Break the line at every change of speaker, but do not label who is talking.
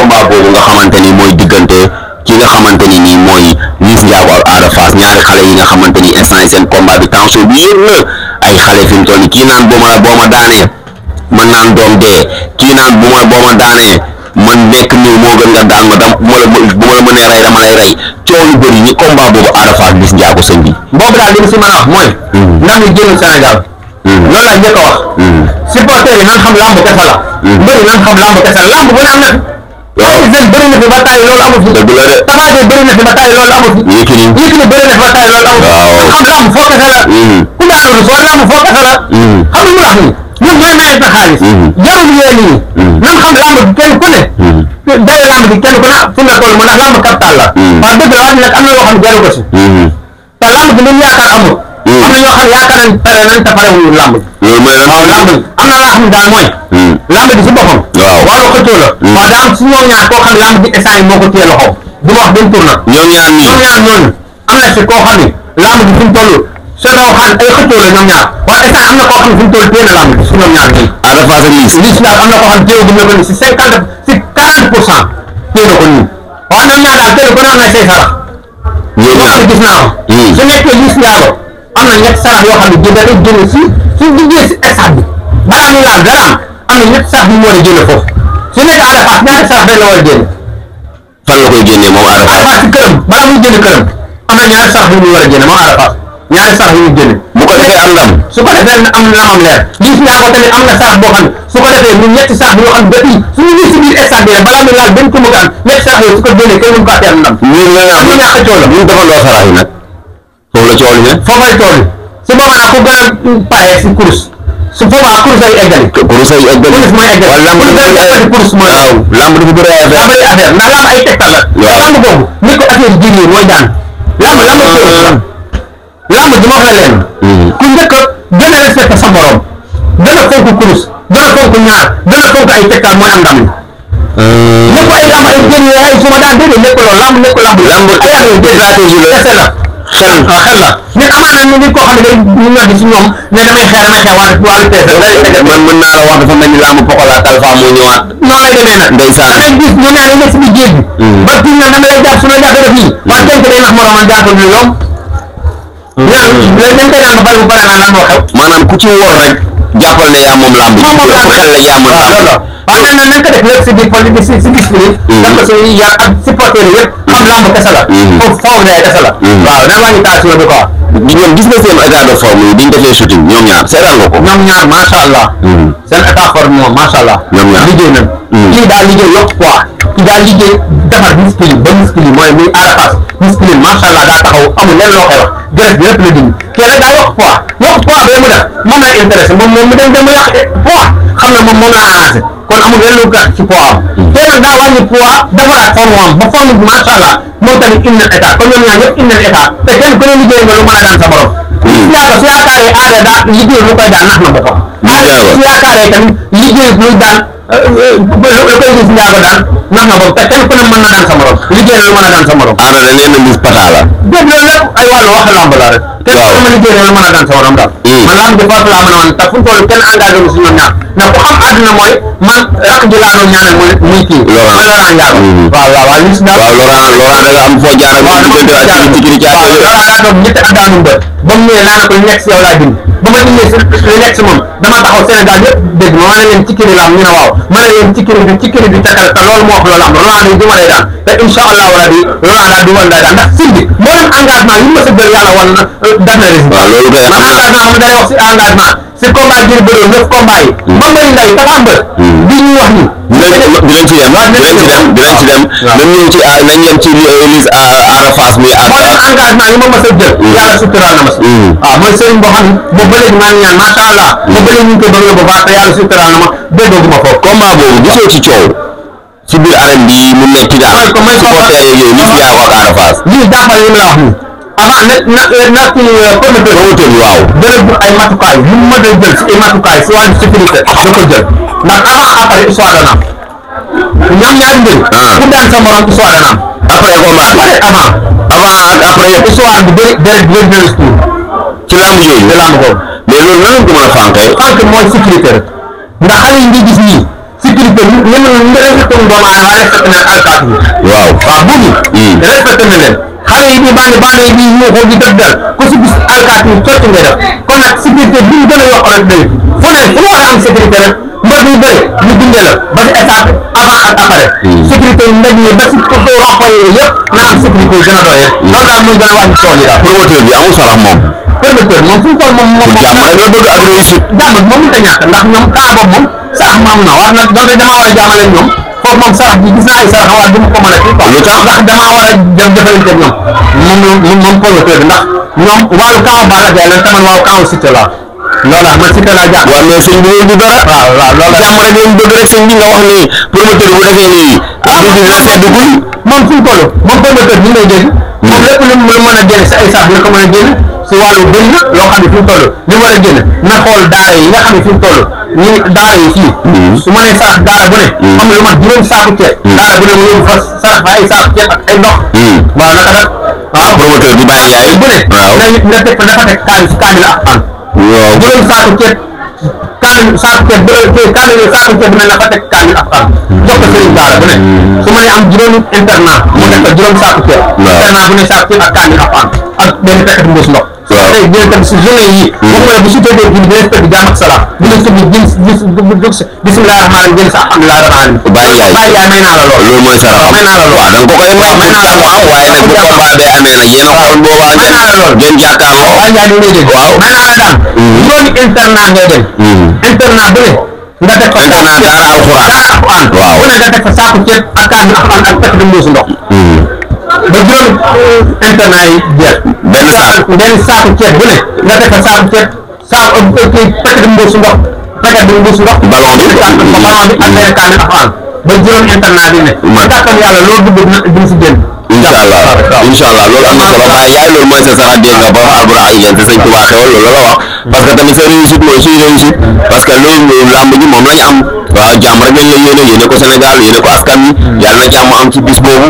combat boobu nga xamante ni mooy diggante ki nga xamante ni nii mooy Liss Ndiago ak Ada Fass ñaari xale yi nga xamante ni instant yi seen combat bi tension bi yëg na ay xale fi mu toll nii kii naan boo ma daanee man naan doom dee kii naan boo ma daanee man nekk nii moo gën nga daan ma bu ma la mënee rey dama lay rey coow lu bëri ñi combat boobu Ada Fass Liss Ndiago sëñ bi.
boobu daal li mu si mën a wax mooy. ndam yi génn Sénégal. loolu laa njëkk a wax. supporters yi nan xam lamb kese la. mbëri nan xam lamb kese la lamb bu ne am na fi. waaw Tyson bëri na fi ba tàyyi loolu amul fi.
dëgg la de.
Tapha Gueye bëri na fi ba tàyyi loolu amul fi. Yékini bëri na fi ba tàyyi loolu amul fi. waaw xam lamb foo kese la. ku daanul soo lamb foo kese la. xam nga mu wax nii ñun ñooy maye sa xaalis. jarul yéen ñi. nan xam lamb bi kenn ku ne. day lamb bi kenn ku ne fu mu la toll mu ndax lamb capital la. waaw dëgg la waaye nag am na loo xam jaru ko si. te lamb bi luñ yaakaar amul. am na ñoo xam yaakaar nañ pare nañ te pare wuñu lamb.
loolu mooy lan.
waaw lamb am na loo xam daal mooy. lamb bi si boppam. waaw wàllu xëccoo la. waaw daa am si ñoom ñaar koo xam lamb bi instant yi moo ko téye loxo du ma wax benn tour na.
ñoom ñaar
ñooñu am na si koo xam ni lamb bi fi mu toll soo ko waxaan ay xëccoo la ñoom ñaar waaye instant am na koo xam ne fi mu toll téye na lamb bi si ñoom ñaar nii.
Ada Fass ak Liss.
Liss daal am na koo xam téye bu ñu ko ni si 40% téye na ko nii waaw ñoom ñaar daal téye ko am na say sarax.
ñoom ñaar
gis naa ko. su nekkee Liss Ndiago am na ñetti sarax yoo xam ne jënd rek jënd si suñ duggee si stade bi balaa muy laal dara am na ñetti sarax yu mu war a jënd foofu su nekkee Ada Fass ñaari sarax rek la war a jënd.
fan la koy génnee moom Ada Fass.
Ada Fass si këram balaa muy jënd këram am na ñaari sarax yu mu war a jënd moom Ada Fass ñaari sarax yu mu jënd.
bu ko defee am ndam.
su ko defee am lamam leer Liss Ndiago tamit am na sarax boo xam ne su ko defee ñun ñetti sarax yoo xam ne depuis suñu ñëw si biir stade bi rek balaa muy laal benn ko mu am ñetti sarax yooyu su ko génnee kenn mënu ko atteer ndam.
ñun ñoo
xëccoo la
ñu defandoo sarax yi nag foofu la coow li ne.
foofay tool su boobaa nag ku gën a pare si course su boobaa course ay eggali.
course ay eggali.
course mooy eggali.
wala lamb
dafa course mooy.
waaw lamb dafa bëri ay affaire.
dafa bëri affaire ndax lamb ay tegtal la. waaw lamb boobu ni ko affaire ji nii mooy daan. lamb course la. lamb ji ma wax la leen. ku njëkk a gën a respecté sa morom gën a fonk course gën a fonk ñaar gën a fonk ay tegtal mooy am ndam li. lépp ay lamb ay jën ay suma daan déedéet lépp loolu lamb lépp lamb.
lamb
ay affaire stratégie la kese la. xel la nit amaana ñu ngi koo xam ne day ñu ñor di si ñoom ne damay xeex wàllu peese
man mën naa la wax dafa mel ni lamb Pokola Talfa moo ñëwaat.
noonu lay demee nag
ndeysaan
da ngay gis ñu ne dañ nekk si biir géej bi ba fii nag dama lay jàpp su ma jàppee def nii waa kenn day nax moromam jàpp lu yomb dañ koy naan ba pare bu pare naan lan moo xew
maanaam ku ci wor rek jàppal ne yaa moom lamb ji xel la yaa mën lamb
waaw nañ ko def lépp si biir poli si discipline def ko si yar ak supporter yëpp xam lamb kese la foofu foofu ngay kese la waaw na wàññi tension bi quoi
ñoom gis nga seen état de forme yi biñ defee shooting ñoom ñaar seetaan nga ko
ñoom ñaar macha allah seen état forme moom macha allah
ñoom ñaar
liggéey nañ kii daal liggéey yokk poids kii daal liggéey defar muscle ba muscle mooy muy Ada Fass muscle macha allah daa taxaw amul lenn loo koy wax gërëm bi lépp la dindi kii nag daa yokk poids bee mu def moom la intéressé moom mu dem mu yàq poids xam na moom la arrangé kon amul lenn lu gàtt ci poids am kii nag daa wàññi poids defaraat forme am ba forme bi macha allah moom tamit indi na état kon ñoom ñaar ñëpp indi na état te kenn ku ne liggéey nga lu mën a daan sa borom Ndiago su yaakaaree Ada daa liggéey lu koy daan nax na boppam su yaakaaree tamit liggéey luy daan lu koy gis Ndiago daan nax na boppam te kenn ku ne mën na daan sa morom liggéey lu mën a daan sa morom
Ada da nee na Liss pata la
dégg loolu lépp ay wàllu wax lamb la rek kenn ku ne ma liggéey lu mën a daan sa morom daal man lamb ji foofu laa mën a wan te fu mu toll kenn engagé wu si ñoom ñaar ndax ku xam àdduna mooy man rakk ji laa doon ñaanal muy kii mooy Laurent Ndiago waaw Liss daal
waaw Laurent da nga am foo jaar ak diggante ak ci kiri
waaw Laurent daa toog ñetti at daanu mbër ba mu ñëwee laa ne ko li nekk si yow laa bind ba ma indee li nekk si moom dama taxaw Sénégal yëpp dégg ma ne leen ci kiri la am ñu ne waaw ma ne leen ci kiri bi tekkal te loolu moo wax loolu am Laurent day du ma lay daan te incha allahu rabi Laurent daal du ma lay daan ndax sëñ bi mboolem engagement yi ma sa jël yàlla wan daf na résultat man engagement xam day wax si engagement si combat jëri bëroon 9 combat yi ba mbëri ndaw yi dafa mbër bi ñuy wax ni
dinañ ci dem nañ ñëw ci nañ yem ci Liss Ada Fass mi ak
engagement yi ma mas a jël yàlla suturaal na ma si waaw mooy sëriñ boo xam ne boobu ba léegi maa ngi ñaan macha allah boobu ba léegi ñu ngi koy bëgg bu baax te yàlla suturaal na ma déggooguma foofu
combat boobu gisoo ci coow ci biir arène bi mu metti daal supporter yeeg yooyu Liss Ndiago ak Ada Fass
lii jàppal li ma la wax nii avant na kii promoteur
bi waaw
jël ay matukaay yu mu mën a jël si ay matukaay si wàllu sécurité da ko jël ndax avant après histoire dana am ñoom ñaari mbir ku daan sa morom histoire dana am
après combat avant ak après yëpp
histoire bi bëri deret bi bëri
ci lamb jooju
ci lamb boobu
mais loolu nan lañ ko mën a fànqee
fànq mooy sécurité rek ndax xale yi ngi gis nii sécurité ñu respecté doomu aadama respecté na alkaati yi
waaw
bu ñu respecté na leen xale yi di bande yi di ñu xool di def dal ku si gis alkaati yi sotti ngay def kon nag sécurité bi ñu gën a yokk rek day fu mu war a am sécurité rek mbër bi bëri ñu dundee la ba si étape avant ak après sécurité yi mbéj ñi ba si roxo yooyu yëpp na am sécurité yi gën a doyee loolu daal muy gën a wàññi tool yi daal
promoteur bi amul sarax moom
promoteur moom fu mu toll moom
jàmm rek la bëgg ak réussite
jàmm moom mënut a ñàkk ndax ñoom kaa boobu moom sarax ma am na wax na donc damaa war a jaamale ñoom foofu moom sarax bi gis naa ay sarax waaye du ma ko mën a kii quoi lu tax ndax damaa war a dem defalante ñoom moom promoteur bi ndax ñoom wàllu kaw Balla Gaye la taman wàllu kaw Siteu la loola man Siteu laa jàpp
waaw mais sëñ bi loolu du dara
waaw loolu
jàmm rek lañ bëgg rek sëñ bi nga wax ni promoteur bu defee nii bi dina sedd guy
moom fu mu toll moom promoteur bi ngay dégg moom lépp lu mu mën a génne si ay sax dina ko mën a génne si wàllu bëri na loo xam ne fi mu toll li war a génne na xool daara yi nga xam ne fi mu toll ñi daara yi fii su ma nee sax daara bu ne xam ne lu mat juróom saaku ceeb daara bu ne mu yóbbu fa sarax fa ay saaku ceeb ak ay ndox waaw naka nag waaw
promoteur bi bàyyi yaay
bu ne nga teg fa dafa teg kaamil ak an
waaw
juróom saaku ceeb saaku ceeb saaku ceeb bu ne na fa teg kaamil ak an jox ko sëriñ daara bu ne su ma nee am juróomi internat mu def ko juróom saaku ceeb internat bu ne saaku ceeb ak kaamil ak an ak benn paquet mbuus ndox soo tey dina tam si journée yi waxuma la bu si tëddee bi dina tëdd jàmm ak salaam dina tëdd bismillah rahmaan rahim sa alhamdulilah rahmaan
bàyyi
yaay may naa la lool
loolu mooy saraxam
may naa la lool
waaw da nga ko koy wax
may naa la lool
waaye nag bu combat bee amee nag yéen a xool boobaa
may naa la lool
ngeen jàkkaarloo
waaye yaa ngi dégg
waaw
may naa la daan juróomi internat ngay dem internat bu ne nga teg fa
internat daara alxuraan
waaw bu ne nga teg fa saaku ceeb ak kaani alxuraan ak paquet mbuusu ndox ba juróomi internat yi jeex benn saaku ceeb bu ne nga teg fa saaku ceeb saaku paquet mbuusu ndox
ballon bi
ak benn kaani alxuraan ba juróomi internat bi ne kàttan yàlla loolu dugg dina si génn
inshallah loolu am na solo waaye yaay loolu mooy sa sarax dégg nga borom alburax yi ngeen te sëñ Tuubaa xewal loolu la wax parce que tamit sa réussite mooy suñu réussite parce que loolu làmb ji moom lañu am waaw jàmm rek lañ la yéene ko Sénégal yéene ko askan wi yàlla na jàmm am ci bis boobu